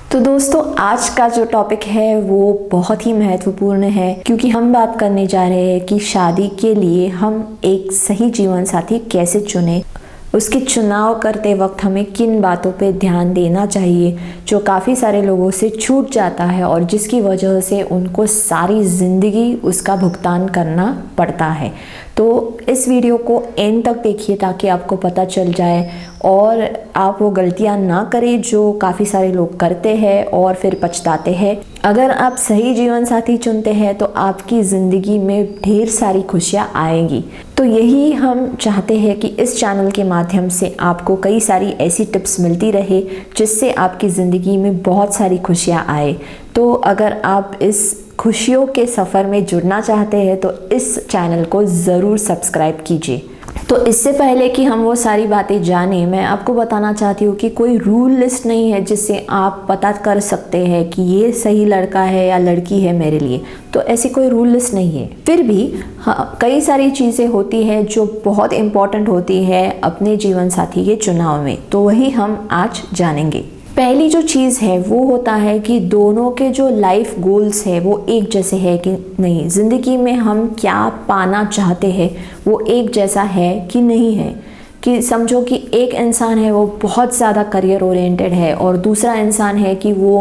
तो दोस्तों, आज का जो टॉपिक है वो बहुत ही महत्वपूर्ण है, क्योंकि हम बात करने जा रहे हैं कि शादी के लिए हम एक सही जीवन साथी कैसे चुनें। उसके चुनाव करते वक्त हमें किन बातों पे ध्यान देना चाहिए, जो काफ़ी सारे लोगों से छूट जाता है और जिसकी वजह से उनको सारी ज़िंदगी उसका भुगतान करना पड़ता है। तो इस वीडियो को एंड तक देखिए ताकि आपको पता चल जाए और आप वो गलतियां ना करें जो काफ़ी सारे लोग करते हैं और फिर पछताते हैं। अगर आप सही जीवन साथी चुनते हैं तो आपकी ज़िंदगी में ढेर सारी खुशियां आएंगी। तो यही हम चाहते हैं कि इस चैनल के माध्यम से आपको कई सारी ऐसी टिप्स मिलती रहे जिससे आपकी ज़िंदगी में बहुत सारी खुशियां आए। तो अगर आप इस खुशियों के सफ़र में जुड़ना चाहते हैं तो इस चैनल को ज़रूर सब्सक्राइब कीजिए। तो इससे पहले कि हम वो सारी बातें जानें, मैं आपको बताना चाहती हूँ कि कोई रूल लिस्ट नहीं है जिससे आप पता कर सकते हैं कि ये सही लड़का है या लड़की है मेरे लिए। तो ऐसी कोई रूल लिस्ट नहीं है। फिर भी हाँ, कई सारी चीज़ें होती हैं जो बहुत इम्पॉर्टेंट होती है अपने जीवन साथी के चुनाव में। तो वही हम आज जानेंगे। पहली जो चीज़ है वो होता है कि दोनों के जो लाइफ गोल्स है वो एक जैसे है कि नहीं, ज़िंदगी में हम क्या पाना चाहते हैं वो एक जैसा है कि नहीं है। कि समझो कि एक इंसान है वो बहुत ज़्यादा करियर ओरिएंटेड है और दूसरा इंसान है कि वो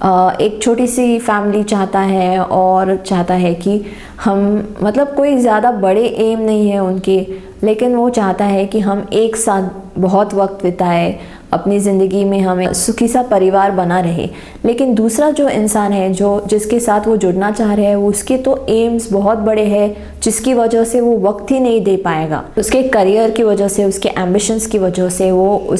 एक छोटी सी फैमिली चाहता है और चाहता है कि हम मतलब कोई ज़्यादा बड़े एम नहीं है उनके, लेकिन वो चाहता है कि हम एक साथ बहुत वक्त बिताए, अपनी ज़िंदगी में हमें सुखी सा परिवार बना रहे। लेकिन दूसरा जो इंसान है जो जिसके साथ वो जुड़ना चाह रहे हैं उसके तो एम्स बहुत बड़े हैं, जिसकी वजह से वो वक्त ही नहीं दे पाएगा। उसके करियर की वजह से, उसके एम्बिशंस की वजह से वो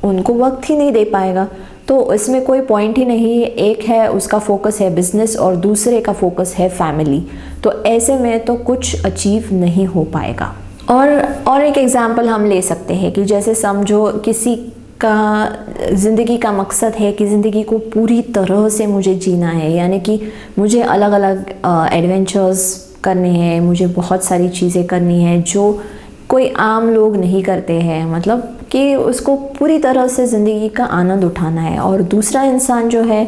उनको वक्त ही नहीं दे पाएगा। तो इसमें कोई पॉइंट ही नहीं है। एक है उसका फोकस है बिजनेस और दूसरे का फोकस है फैमिली। तो ऐसे में तो कुछ अचीव नहीं हो पाएगा। और एक एग्जांपल हम ले सकते हैं कि जैसे समझो किसी का ज़िंदगी का मकसद है कि ज़िंदगी को पूरी तरह से मुझे जीना है, यानी कि मुझे अलग अलग एडवेंचर्स करने हैं, मुझे बहुत सारी चीज़ें करनी है जो कोई आम लोग नहीं करते हैं, मतलब कि उसको पूरी तरह से ज़िंदगी का आनंद उठाना है। और दूसरा इंसान जो है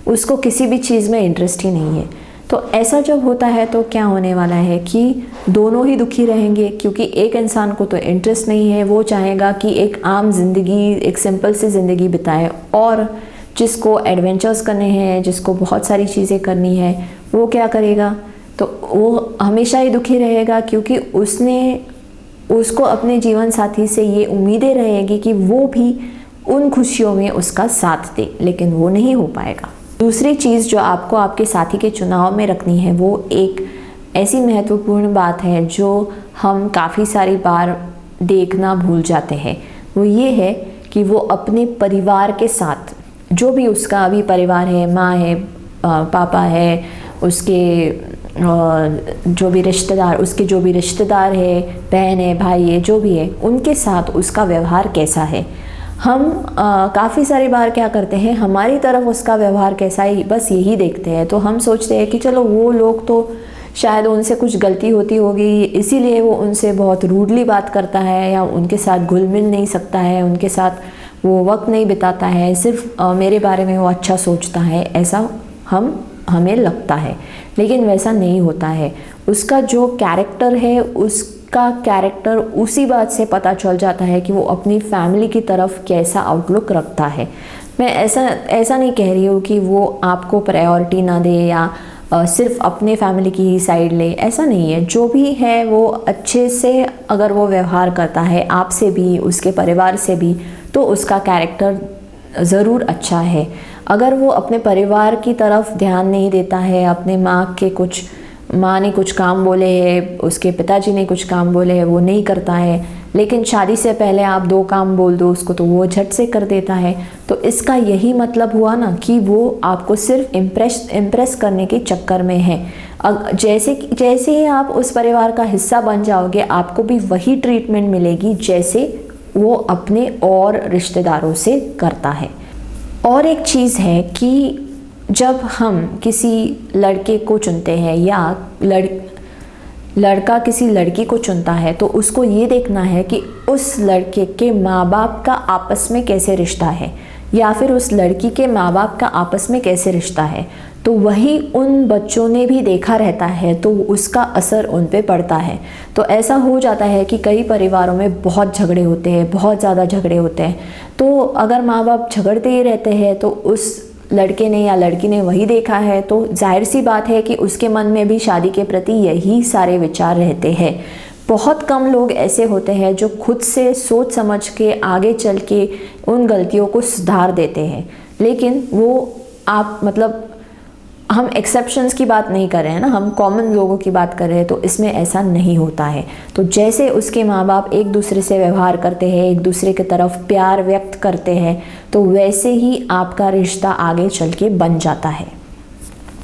उसको किसी भी चीज़ में इंटरेस्ट ही नहीं है। तो ऐसा जब होता है तो क्या होने वाला है कि दोनों ही दुखी रहेंगे, क्योंकि एक इंसान को तो इंटरेस्ट नहीं है, वो चाहेगा कि एक आम ज़िंदगी, एक सिंपल सी ज़िंदगी बिताए, और जिसको एडवेंचर्स करने हैं, जिसको बहुत सारी चीज़ें करनी है, वो क्या करेगा? तो वो हमेशा ही दुखी रहेगा, क्योंकि उसको अपने जीवन साथी से ये उम्मीदें रहेगी कि वो भी उन खुशियों में उसका साथ दे, लेकिन वो नहीं हो पाएगा। दूसरी चीज़ जो आपको आपके साथी के चुनाव में रखनी है वो एक ऐसी महत्वपूर्ण बात है जो हम काफ़ी सारी बार देखना भूल जाते हैं। वो ये है कि वो अपने परिवार के साथ, जो भी उसका अभी परिवार है, माँ है, पापा है, उसके जो भी रिश्तेदार है, बहन है, भाई है, जो भी है, उनके साथ उसका व्यवहार कैसा है। हम काफ़ी सारी बार क्या करते हैं, हमारी तरफ उसका व्यवहार कैसा है बस यही देखते हैं। तो हम सोचते हैं कि चलो वो लोग तो शायद उनसे कुछ गलती होती होगी, इसीलिए वो उनसे बहुत रूडली बात करता है, या उनके साथ घुल मिल नहीं सकता है, उनके साथ वो वक्त नहीं बिताता है, सिर्फ मेरे बारे में वो अच्छा सोचता है, ऐसा हमें लगता है। लेकिन वैसा नहीं होता है। उसका जो कैरेक्टर है, उसका कैरेक्टर उसी बात से पता चल जाता है कि वो अपनी फैमिली की तरफ कैसा आउटलुक रखता है। मैं ऐसा नहीं कह रही हूँ कि वो आपको प्रायोरिटी ना दे या सिर्फ अपने फैमिली की ही साइड ले, ऐसा नहीं है। जो भी है वो अच्छे से अगर वो व्यवहार करता है आपसे भी, उसके परिवार से भी, तो उसका कैरेक्टर ज़रूर अच्छा है। अगर वो अपने परिवार की तरफ ध्यान नहीं देता है, अपने माँ ने कुछ काम बोले हैं, उसके पिताजी ने कुछ काम बोले हैं, वो नहीं करता है, लेकिन शादी से पहले आप 2 काम बोल दो उसको तो वो झट से कर देता है, तो इसका यही मतलब हुआ ना कि वो आपको सिर्फ इम्प्रेस करने के चक्कर में है। जैसे ही आप उस परिवार का हिस्सा बन जाओगे, आपको भी वही ट्रीटमेंट मिलेगी जैसे वो अपने और रिश्तेदारों से करता है। और एक चीज़ है कि जब हम किसी लड़के को चुनते हैं या लड़का किसी लड़की को चुनता है, तो उसको ये देखना है कि उस लड़के के माँ बाप का आपस में कैसे रिश्ता है। या फिर उस लड़की के माँ बाप का आपस में कैसे रिश्ता है, तो वही उन बच्चों ने भी देखा रहता है, तो उसका असर उन पे पड़ता है। तो ऐसा हो जाता है कि कई परिवारों में बहुत झगड़े होते हैं, बहुत ज़्यादा झगड़े होते हैं। तो अगर माँ बाप झगड़ते ही रहते हैं तो उस लड़के ने या लड़की ने वही देखा है, तो जाहिर सी बात है कि उसके मन में भी शादी के प्रति यही सारे विचार रहते हैं। बहुत कम लोग ऐसे होते हैं जो खुद से सोच समझ के आगे चल के उन गलतियों को सुधार देते हैं, लेकिन वो आप मतलब हम एक्सेप्शंस की बात नहीं कर रहे हैं ना, हम कॉमन लोगों की बात कर रहे हैं, तो इसमें ऐसा नहीं होता है। तो जैसे उसके माँ बाप एक दूसरे से व्यवहार करते हैं, एक दूसरे की तरफ प्यार व्यक्त करते हैं, तो वैसे ही आपका रिश्ता आगे चल के बन जाता है।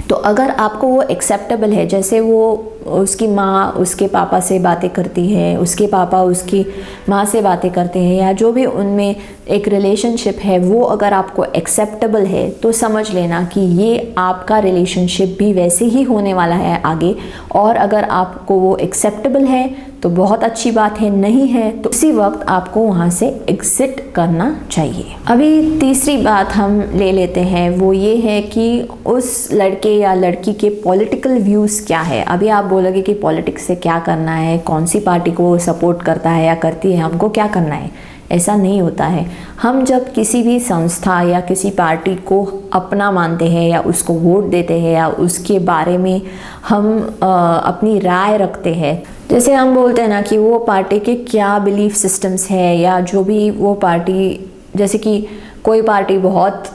तो अगर आपको वो एक्सेप्टेबल है, जैसे वो उसकी माँ उसके पापा से बातें करती है, उसके पापा उसकी माँ से बातें करते हैं, या जो भी उनमें एक रिलेशनशिप है वो अगर आपको एक्सेप्टेबल है, तो समझ लेना कि ये आपका रिलेशनशिप भी वैसे ही होने वाला है आगे। और अगर आपको वो एक्सेप्टेबल है तो बहुत अच्छी बात है, नहीं है तो उसी वक्त आपको वहाँ से एग्जिट करना चाहिए। अभी तीसरी बात हम ले लेते हैं, वो ये है कि उस लड़के या लड़की के पॉलिटिकल व्यूज़ क्या है। अभी आप बोलोगे कि पॉलिटिक्स से क्या करना है, कौन सी पार्टी को सपोर्ट करता है या करती है, हमको क्या करना है। ऐसा नहीं होता है। हम जब किसी भी संस्था या किसी पार्टी को अपना मानते हैं या उसको वोट देते हैं या उसके बारे में हम अपनी राय रखते हैं, जैसे हम बोलते हैं ना कि वो पार्टी के क्या बिलीफ सिस्टम्स है, या जो भी वो पार्टी, जैसे कि कोई पार्टी बहुत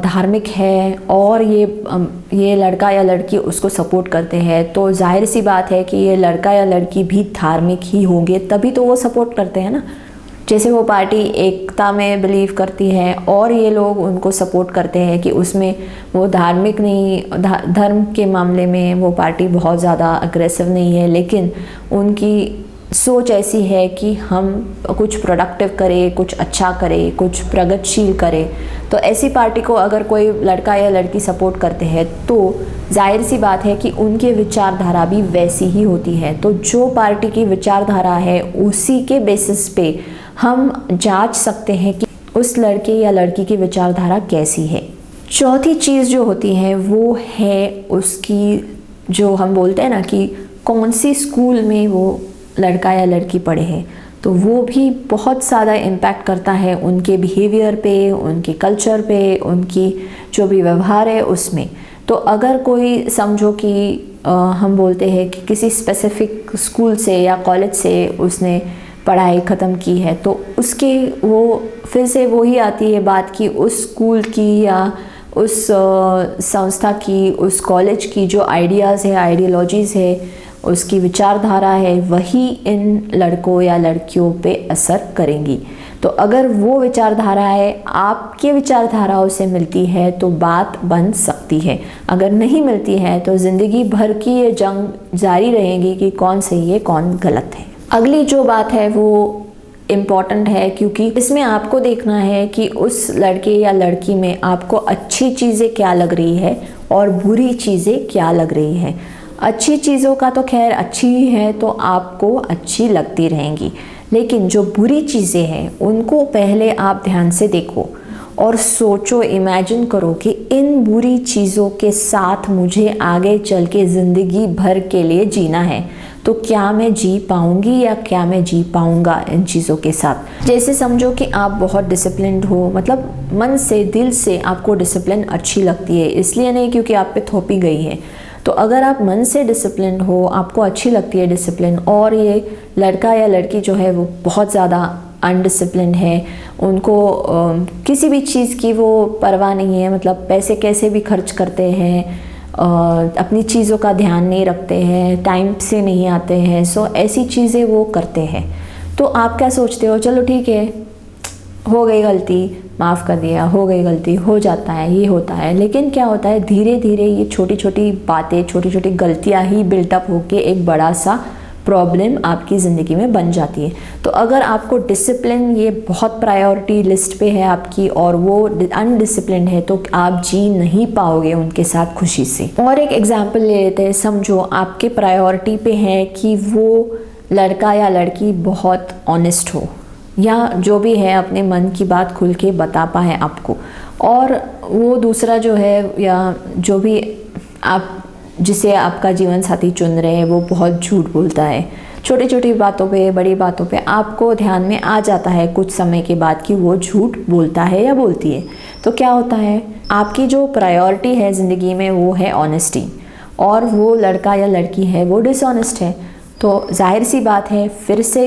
धार्मिक है और ये लड़का या लड़की उसको सपोर्ट करते हैं, तो जाहिर सी बात है कि ये लड़का या लड़की भी धार्मिक ही होंगे, तभी तो वो सपोर्ट करते हैं ना। जैसे वो पार्टी एकता में बिलीव करती है और ये लोग उनको सपोर्ट करते हैं कि उसमें वो धार्मिक नहीं, धर्म के मामले में वो पार्टी बहुत ज़्यादा अग्रेसिव नहीं है, लेकिन उनकी सोच ऐसी है कि हम कुछ प्रोडक्टिव करें, कुछ अच्छा करें, कुछ प्रगतिशील करें। तो ऐसी पार्टी को अगर कोई लड़का या लड़की सपोर्ट करते हैं तो जाहिर सी बात है कि उनकी विचारधारा भी वैसी ही होती है। तो जो पार्टी की विचारधारा है उसी के बेसिस पे हम जांच सकते हैं कि उस लड़के या लड़की की विचारधारा कैसी है। चौथी चीज़ जो होती है वो है उसकी, जो हम बोलते हैं ना कि कौन सी स्कूल में वो लड़का या लड़की पढ़े हैं, तो वो भी बहुत ज़्यादा इम्पैक्ट करता है उनके बिहेवियर पे, उनके कल्चर पे, उनकी जो भी व्यवहार है उसमें। तो अगर कोई समझो कि हम बोलते हैं कि किसी स्पेसिफिक स्कूल से या कॉलेज से उसने पढ़ाई ख़त्म की है, तो उसके वो फिर से वही आती है बात कि उस स्कूल की या उस संस्था की, उस कॉलेज की जो आइडियाज़ है, आइडियोलॉजीज़ है, उसकी विचारधारा है, वही इन लड़कों या लड़कियों पे असर करेंगी। तो अगर वो विचारधाराएं आपके विचारधाराओं से मिलती है तो बात बन सकती है, अगर नहीं मिलती है तो ज़िंदगी भर की ये जंग जारी रहेगी कि कौन सही है कौन गलत है। अगली जो बात है वो इम्पॉर्टेंट है, क्योंकि इसमें आपको देखना है कि उस लड़के या लड़की में आपको अच्छी चीज़ें क्या लग रही है और बुरी चीज़ें क्या लग रही है। अच्छी चीज़ों का तो खैर अच्छी ही है तो आपको अच्छी लगती रहेंगी, लेकिन जो बुरी चीज़ें हैं उनको पहले आप ध्यान से देखो और सोचो, इमेजिन करो कि इन बुरी चीज़ों के साथ मुझे आगे चल के ज़िंदगी भर के लिए जीना है, तो क्या मैं जी पाऊंगी या क्या मैं जी पाऊंगा इन चीज़ों के साथ। जैसे समझो कि आप बहुत डिसिप्लिन्ड हो, मतलब मन से दिल से आपको डिसिप्लिन अच्छी लगती है, इसलिए नहीं क्योंकि आप पे थोपी गई है। तो अगर आप मन से डिसिप्लिन हो, आपको अच्छी लगती है डिसिप्लिन, और ये लड़का या लड़की जो है वो बहुत ज़्यादा अनडिसिप्लिन है, उनको किसी भी चीज़ की वो परवाह नहीं है, मतलब पैसे कैसे भी खर्च करते हैं, अपनी चीज़ों का ध्यान नहीं रखते हैं, टाइम से नहीं आते हैं, सो ऐसी चीज़ें वो करते हैं। तो आप क्या सोचते हो, चलो ठीक है, हो गई गलती, माफ़ कर दिया, हो गई गलती, हो जाता है, ये होता है। लेकिन क्या होता है, धीरे धीरे ये छोटी छोटी बातें, छोटी छोटी गलतियाँ ही बिल्टअप होके एक बड़ा सा प्रॉब्लम आपकी ज़िंदगी में बन जाती है। तो अगर आपको डिसिप्लिन ये बहुत प्रायोरिटी लिस्ट पे है आपकी और वो अनडिसिप्लिन है, तो आप जी नहीं पाओगे उनके साथ खुशी से। और एक एग्जांपल ले लेते हैं, समझो आपके प्रायोरिटी पे है कि वो लड़का या लड़की बहुत ऑनेस्ट हो, या जो भी है अपने मन की बात खुल के बता पाए आपको। और वो दूसरा जो है या जो भी आप जिसे आपका जीवन साथी चुन रहे हैं वो बहुत झूठ बोलता है, छोटी छोटी बातों पे बड़ी बातों पे आपको ध्यान में आ जाता है कुछ समय के बाद कि वो झूठ बोलता है या बोलती है। तो क्या होता है, आपकी जो प्रायोरिटी है ज़िंदगी में वो है ऑनेस्टी, और वो लड़का या लड़की है वो डिसऑनेस्ट है। तो जाहिर सी बात है फिर से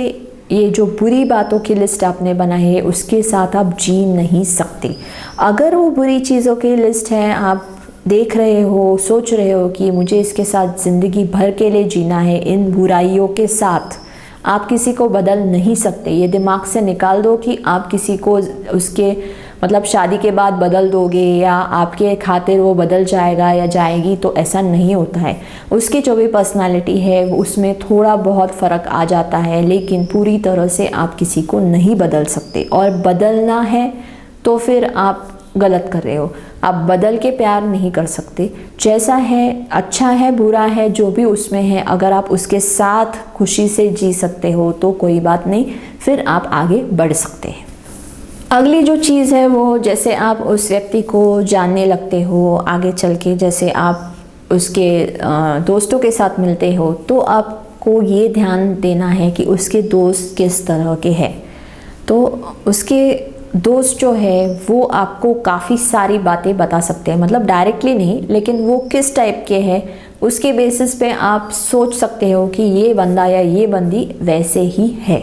ये जो बुरी बातों की लिस्ट आपने बनाई है उसके साथ आप जी नहीं सकते। अगर वो बुरी चीज़ों की लिस्ट है, आप देख रहे हो, सोच रहे हो कि मुझे इसके साथ ज़िंदगी भर के लिए जीना है, इन बुराइयों के साथ आप किसी को बदल नहीं सकते। ये दिमाग से निकाल दो कि आप किसी को उसके मतलब शादी के बाद बदल दोगे या आपके खातिर वो बदल जाएगा या जाएगी, तो ऐसा नहीं होता है। उसकी जो भी पर्सनालिटी है उसमें थोड़ा बहुत फ़र्क आ जाता है, लेकिन पूरी तरह से आप किसी को नहीं बदल सकते। और बदलना है तो फिर आप गलत कर रहे हो, आप बदल के प्यार नहीं कर सकते। जैसा है, अच्छा है, बुरा है, जो भी उसमें है, अगर आप उसके साथ खुशी से जी सकते हो तो कोई बात नहीं, फिर आप आगे बढ़ सकते हैं। अगली जो चीज़ है वो जैसे आप उस व्यक्ति को जानने लगते हो आगे चल के, जैसे आप उसके दोस्तों के साथ मिलते हो तो आपको ये ध्यान देना है कि उसके दोस्त किस तरह के हैं। तो उसके दोस्त जो है वो आपको काफ़ी सारी बातें बता सकते हैं, मतलब डायरेक्टली नहीं, लेकिन वो किस टाइप के हैं उसके बेसिस पे आप सोच सकते हो कि ये बंदा या ये बंदी वैसे ही है।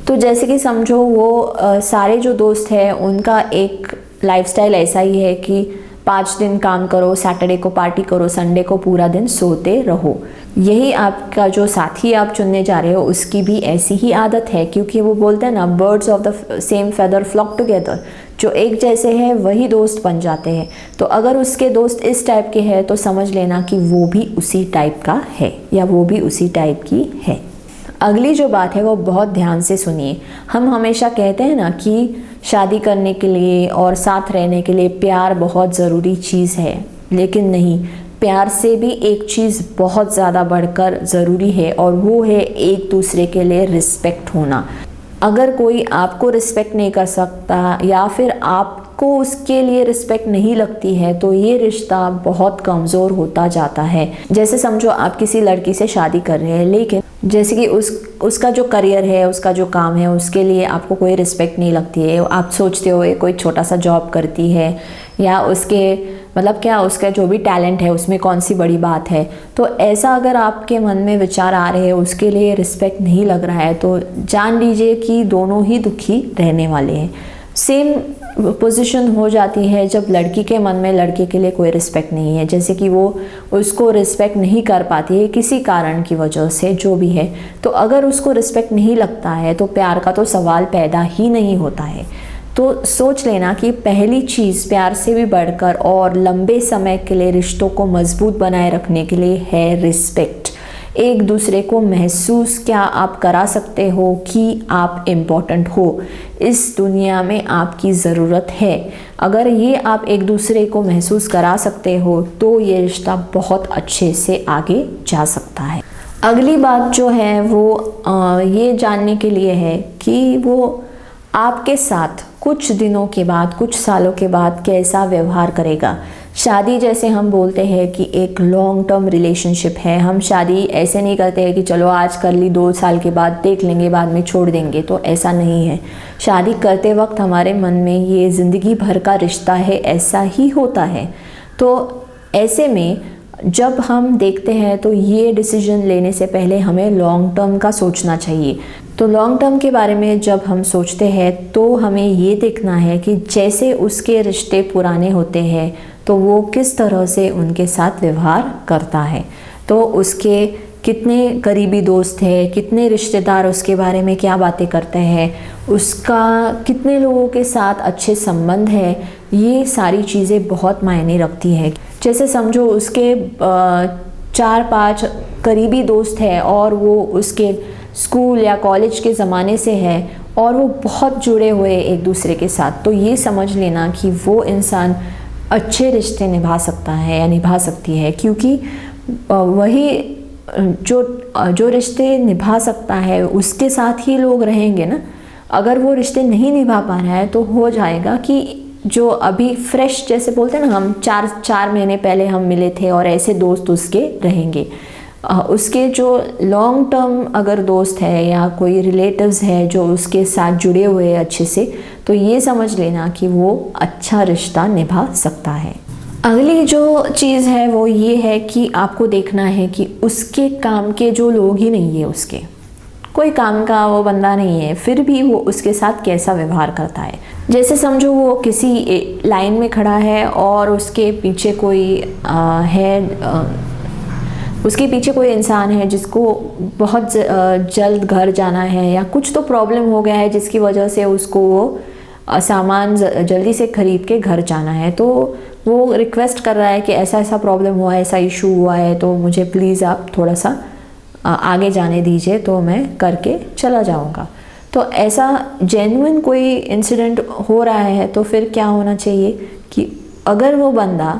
तो जैसे कि समझो वो सारे जो दोस्त हैं उनका एक लाइफस्टाइल ऐसा ही है कि 5 दिन काम करो, सैटरडे को पार्टी करो, संडे को पूरा दिन सोते रहो। यही आपका जो साथी आप चुनने जा रहे हो उसकी भी ऐसी ही आदत है, क्योंकि वो बोलते हैं ना, birds of the same feather flock together. जो एक जैसे हैं वही दोस्त बन जाते हैं। तो अगर उसके दोस्त इस टाइप के हैं तो समझ लेना कि वो भी उसी टाइप का है या वो भी उसी टाइप की है। अगली जो बात है वो बहुत ध्यान से सुनिए। हम हमेशा कहते हैं ना कि शादी करने के लिए और साथ रहने के लिए प्यार बहुत ज़रूरी चीज़ है, लेकिन नहीं, प्यार से भी एक चीज़ बहुत ज़्यादा बढ़कर ज़रूरी है, और वो है एक दूसरे के लिए रिस्पेक्ट होना। अगर कोई आपको रिस्पेक्ट नहीं कर सकता या फिर आपको उसके लिए रिस्पेक्ट नहीं लगती है तो ये रिश्ता बहुत कमज़ोर होता जाता है। जैसे समझो आप किसी लड़की से शादी कर रहे हैं, लेकिन जैसे कि उसका जो करियर है, उसका जो काम है, उसके लिए आपको कोई रिस्पेक्ट नहीं लगती है। आप सोचते हो ये कोई छोटा सा जॉब करती है या उसके मतलब क्या, उसका जो भी टैलेंट है उसमें कौन सी बड़ी बात है। तो ऐसा अगर आपके मन में विचार आ रहे हैं, उसके लिए रिस्पेक्ट नहीं लग रहा है, तो जान लीजिए कि दोनों ही दुखी रहने वाले हैं। सेम पोजीशन हो जाती है जब लड़की के मन में लड़के के लिए कोई रिस्पेक्ट नहीं है, जैसे कि वो उसको रिस्पेक्ट नहीं कर पाती है किसी कारण की वजह से, जो भी है। तो अगर उसको रिस्पेक्ट नहीं लगता है तो प्यार का तो सवाल पैदा ही नहीं होता है। तो सोच लेना कि पहली चीज़ प्यार से भी बढ़कर और लंबे समय के लिए रिश्तों को मजबूत बनाए रखने के लिए है रिस्पेक्ट। एक दूसरे को महसूस क्या आप करा सकते हो कि आप इम्पोर्टेंट हो, इस दुनिया में आपकी ज़रूरत है। अगर ये आप एक दूसरे को महसूस करा सकते हो तो ये रिश्ता बहुत अच्छे से आगे जा सकता है। अगली बात जो है वो ये जानने के लिए है कि वो आपके साथ कुछ दिनों के बाद, कुछ सालों के बाद कैसा व्यवहार करेगा। शादी जैसे हम बोलते हैं कि एक लॉन्ग टर्म रिलेशनशिप है। हम शादी ऐसे नहीं करते हैं कि चलो आज कर ली, 2 साल के बाद देख लेंगे, बाद में छोड़ देंगे, तो ऐसा नहीं है। शादी करते वक्त हमारे मन में ये ज़िंदगी भर का रिश्ता है, ऐसा ही होता है। तो ऐसे में जब हम देखते हैं तो ये डिसीजन लेने से पहले हमें लॉन्ग टर्म का सोचना चाहिए। तो लॉन्ग टर्म के बारे में जब हम सोचते हैं तो हमें ये देखना है कि जैसे उसके रिश्ते पुराने होते हैं तो वो किस तरह से उनके साथ व्यवहार करता है। तो उसके कितने करीबी दोस्त हैं, कितने रिश्तेदार उसके बारे में क्या बातें करते हैं, उसका कितने लोगों के साथ अच्छे संबंध है, ये सारी चीज़ें बहुत मायने रखती हैं। जैसे समझो उसके 4-5 करीबी दोस्त हैं और वो उसके स्कूल या कॉलेज के ज़माने से है और वो बहुत जुड़े हुए एक दूसरे के साथ, तो ये समझ लेना कि वो इंसान अच्छे रिश्ते निभा सकता है या निभा सकती है, क्योंकि वही जो रिश्ते निभा सकता है उसके साथ ही लोग रहेंगे ना। अगर वो रिश्ते नहीं निभा पा रहा है तो हो जाएगा कि जो अभी फ्रेश, जैसे बोलते हैं ना, हम चार महीने पहले हम मिले थे और ऐसे दोस्त उसके रहेंगे। उसके जो लॉन्ग टर्म अगर दोस्त है या कोई रिलेटिव्स है जो उसके साथ जुड़े हुए हैं अच्छे से, तो ये समझ लेना कि वो अच्छा रिश्ता निभा सकता है। अगली जो चीज़ है वो ये है कि आपको देखना है कि उसके काम के जो लोग ही नहीं है, उसके कोई काम का वो बंदा नहीं है, फिर भी वो उसके साथ कैसा व्यवहार करता है। जैसे समझो वो किसी लाइन में खड़ा है और उसके पीछे कोई उसके पीछे कोई इंसान है जिसको बहुत जल्द घर जाना है या कुछ तो प्रॉब्लम हो गया है जिसकी वजह से उसको वो सामान जल्दी से खरीद के घर जाना है। तो वो रिक्वेस्ट कर रहा है कि ऐसा ऐसा प्रॉब्लम हुआ है, ऐसा इशू हुआ है, तो मुझे प्लीज़ आप थोड़ा सा आगे जाने दीजिए तो मैं करके चला जाऊंगा। तो ऐसा जेन्युइन कोई इंसिडेंट हो रहा है तो फिर क्या होना चाहिए कि अगर वो बंदा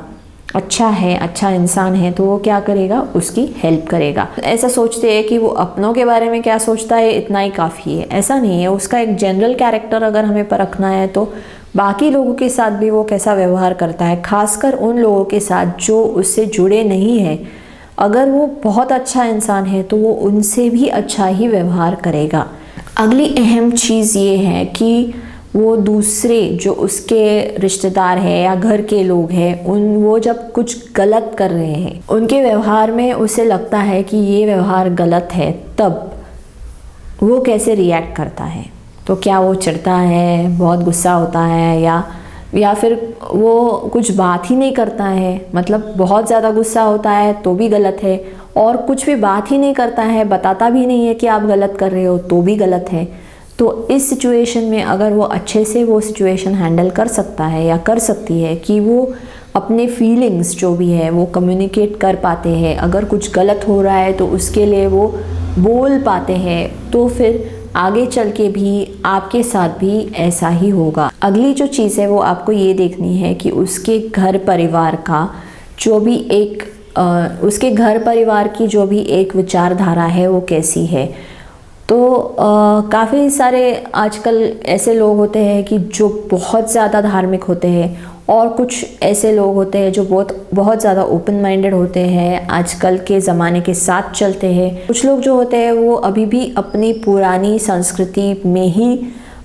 अच्छा है, अच्छा इंसान है, तो वो क्या करेगा, उसकी हेल्प करेगा। ऐसा सोचते हैं कि वो अपनों के बारे में क्या सोचता है इतना ही काफ़ी है, ऐसा नहीं है। उसका एक जनरल कैरेक्टर अगर हमें परखना है तो बाकी लोगों के साथ भी वो कैसा व्यवहार करता है, खासकर उन लोगों के साथ जो उससे जुड़े नहीं हैं। अगर वो बहुत अच्छा इंसान है तो वो उनसे भी अच्छा ही व्यवहार करेगा। अगली अहम चीज़ ये है कि वो दूसरे जो उसके रिश्तेदार हैं या घर के लोग हैं, वो जब कुछ गलत कर रहे हैं, उनके व्यवहार में उसे लगता है कि ये व्यवहार गलत है, तब वो कैसे रिएक्ट करता है। तो क्या वो चिढ़ता है, बहुत गुस्सा होता है, या फिर वो कुछ बात ही नहीं करता है, मतलब बहुत ज़्यादा गुस्सा होता है तो भी गलत है, और कुछ भी बात ही नहीं करता है, बताता भी नहीं है कि आप गलत कर रहे हो तो भी गलत है। तो इस सिचुएशन में अगर वो अच्छे से वो सिचुएशन हैंडल कर सकता है या कर सकती है कि वो अपने फीलिंग्स जो भी है वो कम्युनिकेट कर पाते हैं, अगर कुछ गलत हो रहा है तो उसके लिए वो बोल पाते हैं, तो फिर आगे चल के भी आपके साथ भी ऐसा ही होगा। अगली जो चीज़ है वो आपको ये देखनी है कि उसके घर परिवार का जो भी उसके घर परिवार की जो भी एक विचारधारा है वो कैसी है। तो काफ़ी सारे आजकल ऐसे लोग होते हैं कि जो बहुत ज़्यादा धार्मिक होते हैं, और कुछ ऐसे लोग होते हैं जो बहुत ज़्यादा ओपन माइंडेड होते हैं, आजकल के ज़माने के साथ चलते हैं। कुछ लोग जो होते हैं वो अभी भी अपनी पुरानी संस्कृति में ही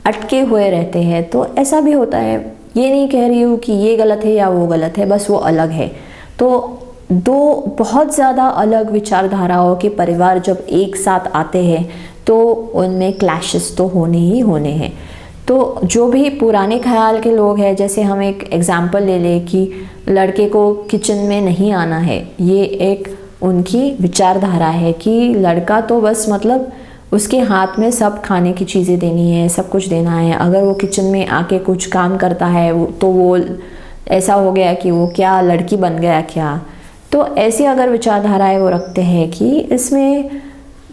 अटके हुए रहते हैं। तो ऐसा भी होता है, ये नहीं कह रही हूँ कि ये गलत है या वो गलत है, बस वो अलग है। तो दो बहुत ज़्यादा अलग विचारधाराओं के परिवार जब एक साथ आते हैं तो उनमें क्लैशेस तो होने ही होने हैं। तो जो भी पुराने ख्याल के लोग हैं, जैसे हम एक एग्जांपल ले लें कि लड़के को किचन में नहीं आना है, ये एक उनकी विचारधारा है कि लड़का तो बस मतलब उसके हाथ में सब खाने की चीज़ें देनी है, सब कुछ देना है। अगर वो किचन में आके कुछ काम करता है तो वो ऐसा हो गया कि वो क्या लड़की बन गया क्या। तो ऐसी अगर विचारधाराएं वो रखते हैं कि इसमें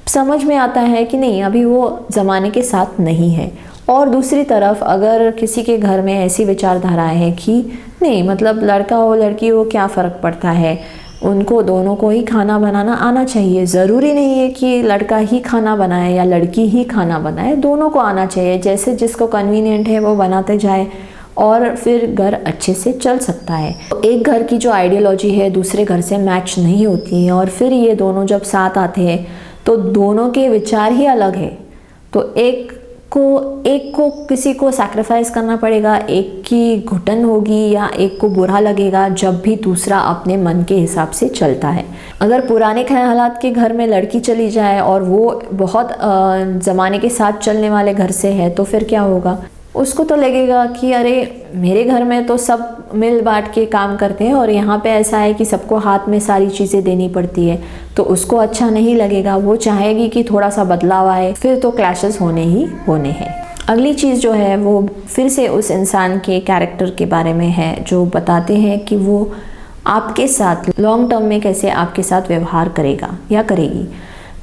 समझ में आता है कि नहीं, अभी वो ज़माने के साथ नहीं है। और दूसरी तरफ अगर किसी के घर में ऐसी विचारधाराएं है कि नहीं, मतलब लड़का हो लड़की हो क्या फ़र्क पड़ता है, उनको दोनों को ही खाना बनाना आना चाहिए। ज़रूरी नहीं है कि लड़का ही खाना बनाए या लड़की ही खाना बनाए, दोनों को आना चाहिए। जैसे जिसको कन्वीनियंट है वो बनाते जाए और फिर घर अच्छे से चल सकता है। एक घर की जो आइडियोलॉजी है दूसरे घर से मैच नहीं होती है, और फिर ये दोनों जब साथ आते हैं तो दोनों के विचार ही अलग है। तो एक को किसी को सैक्रिफाइस करना पड़ेगा, एक की घुटन होगी या एक को बुरा लगेगा जब भी दूसरा अपने मन के हिसाब से चलता है। अगर पुराने ख्यालात के घर में लड़की चली जाए और वो बहुत ज़माने के साथ चलने वाले घर से है, तो फिर क्या होगा, उसको तो लगेगा कि अरे मेरे घर में तो सब मिल बांट के काम करते हैं और यहाँ पे ऐसा है कि सबको हाथ में सारी चीज़ें देनी पड़ती है, तो उसको अच्छा नहीं लगेगा। वो चाहेगी कि थोड़ा सा बदलाव आए, फिर तो क्लैशेस होने ही होने हैं। अगली चीज़ जो है वो फिर से उस इंसान के कैरेक्टर के बारे में है, जो बताते हैं कि वो आपके साथ लॉन्ग टर्म में कैसे आपके साथ व्यवहार करेगा या करेगी।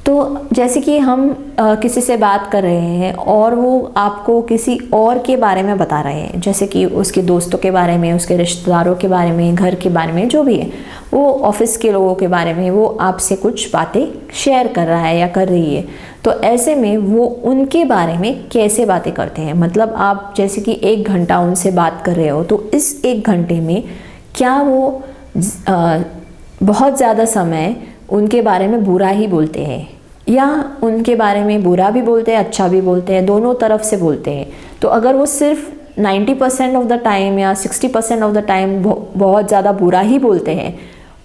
तो जैसे कि हम किसी से बात कर रहे हैं और वो आपको किसी और के बारे में बता रहे हैं, जैसे कि उसके दोस्तों के बारे में, उसके रिश्तेदारों के बारे में, घर के बारे में, जो भी है, वो ऑफिस के लोगों के बारे में वो आपसे कुछ बातें शेयर कर रहा है या कर रही है। तो ऐसे में वो उनके बारे में कैसे बातें करते हैं, मतलब आप जैसे कि 1 घंटा उनसे बात कर रहे हो, तो इस 1 घंटे में क्या वो बहुत ज़्यादा समय उनके बारे में बुरा ही बोलते हैं या उनके बारे में बुरा भी बोलते हैं, अच्छा भी बोलते हैं, दोनों तरफ से बोलते हैं। तो अगर वो सिर्फ 90% ऑफ द टाइम या 60% ऑफ द टाइम बहुत ज़्यादा बुरा ही बोलते हैं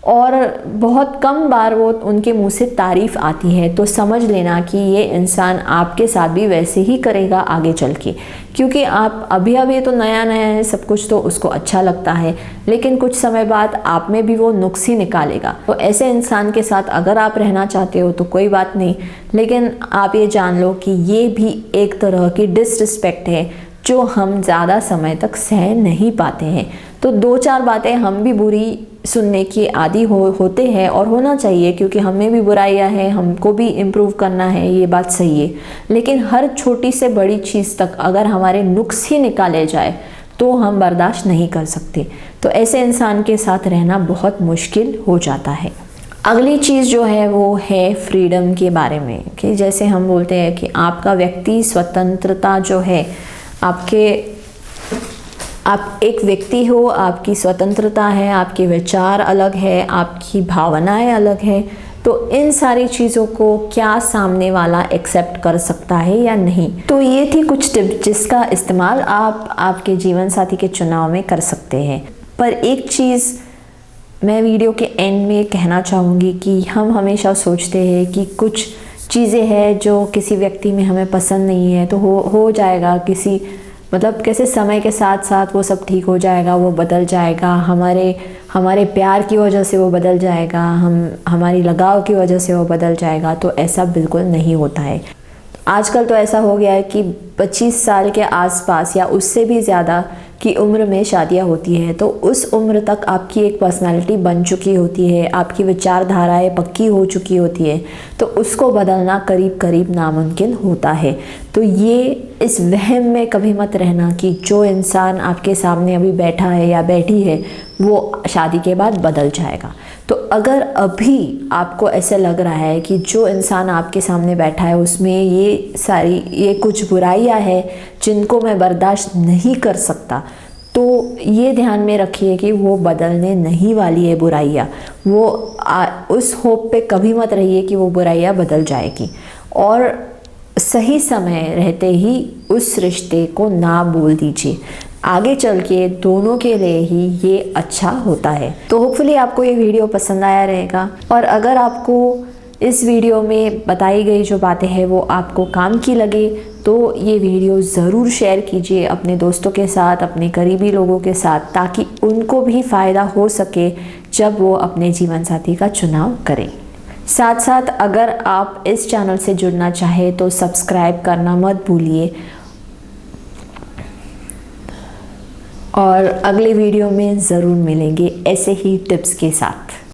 और बहुत कम बार वो उनके मुंह से तारीफ़ आती है, तो समझ लेना कि ये इंसान आपके साथ भी वैसे ही करेगा आगे चल के, क्योंकि आप अभी तो नया नया है सब कुछ, तो उसको अच्छा लगता है, लेकिन कुछ समय बाद आप में भी वो नुक्स ही निकालेगा। तो ऐसे इंसान के साथ अगर आप रहना चाहते हो तो कोई बात नहीं, लेकिन आप ये जान लो कि ये भी एक तरह की डिसरिस्पेक्ट है जो हम ज़्यादा समय तक सह नहीं पाते हैं। तो 2-4 बातें हम भी बुरी सुनने की आदी होते हैं और होना चाहिए, क्योंकि हमें भी बुराइयां हैं, हमको भी इम्प्रूव करना है, ये बात सही है। लेकिन हर छोटी से बड़ी चीज़ तक अगर हमारे नुक्स ही निकाले जाए तो हम बर्दाश्त नहीं कर सकते। तो ऐसे इंसान के साथ रहना बहुत मुश्किल हो जाता है। अगली चीज़ जो है वो है फ्रीडम के बारे में, कि जैसे हम बोलते हैं कि आपका व्यक्ति स्वतंत्रता जो है, आप एक व्यक्ति हो, आपकी स्वतंत्रता है, आपके विचार अलग है, आपकी भावनाएं अलग है, तो इन सारी चीज़ों को क्या सामने वाला एक्सेप्ट कर सकता है या नहीं। तो ये थी कुछ टिप्स जिसका इस्तेमाल आप आपके जीवन साथी के चुनाव में कर सकते हैं। पर एक चीज़ मैं वीडियो के एंड में कहना चाहूँगी कि हम हमेशा सोचते हैं कि कुछ चीज़ें हैं जो किसी व्यक्ति में हमें पसंद नहीं है, तो हो जाएगा, किसी मतलब कैसे समय के साथ साथ वो सब ठीक हो जाएगा, वो बदल जाएगा, हमारे प्यार की वजह से वो बदल जाएगा, हमारी लगाव की वजह से वो बदल जाएगा। तो ऐसा बिल्कुल नहीं होता है। आजकल तो ऐसा हो गया है कि 25 साल के आसपास या उससे भी ज़्यादा की उम्र में शादियां होती है, तो उस उम्र तक आपकी एक पर्सनालिटी बन चुकी होती है, आपकी विचारधाराएं पक्की हो चुकी होती है, तो उसको बदलना करीब करीब नामुमकिन होता है। तो ये इस वहम में कभी मत रहना कि जो इंसान आपके सामने अभी बैठा है या बैठी है वो शादी के बाद बदल जाएगा। तो अगर अभी आपको ऐसा लग रहा है कि जो इंसान आपके सामने बैठा है उसमें ये कुछ बुराइयां हैं जिनको मैं बर्दाश्त नहीं कर सकता, तो ये ध्यान में रखिए कि वो बदलने नहीं वाली है बुराइयाँ। उस होप पे कभी मत रहिए कि वो बुराइयाँ बदल जाएगी, और सही समय रहते ही उस रिश्ते को ना बोल दीजिए। आगे चल के दोनों के लिए ही ये अच्छा होता है। तो होपफुली आपको ये वीडियो पसंद आया रहेगा, और अगर आपको इस वीडियो में बताई गई जो बातें हैं वो आपको काम की लगे तो ये वीडियो ज़रूर शेयर कीजिए अपने दोस्तों के साथ, अपने करीबी लोगों के साथ, ताकि उनको भी फ़ायदा हो सके जब वो अपने जीवन साथी का चुनाव करें। साथ साथ अगर आप इस चैनल से जुड़ना चाहें तो सब्सक्राइब करना मत भूलिए, और अगले वीडियो में ज़रूर मिलेंगे ऐसे ही टिप्स के साथ।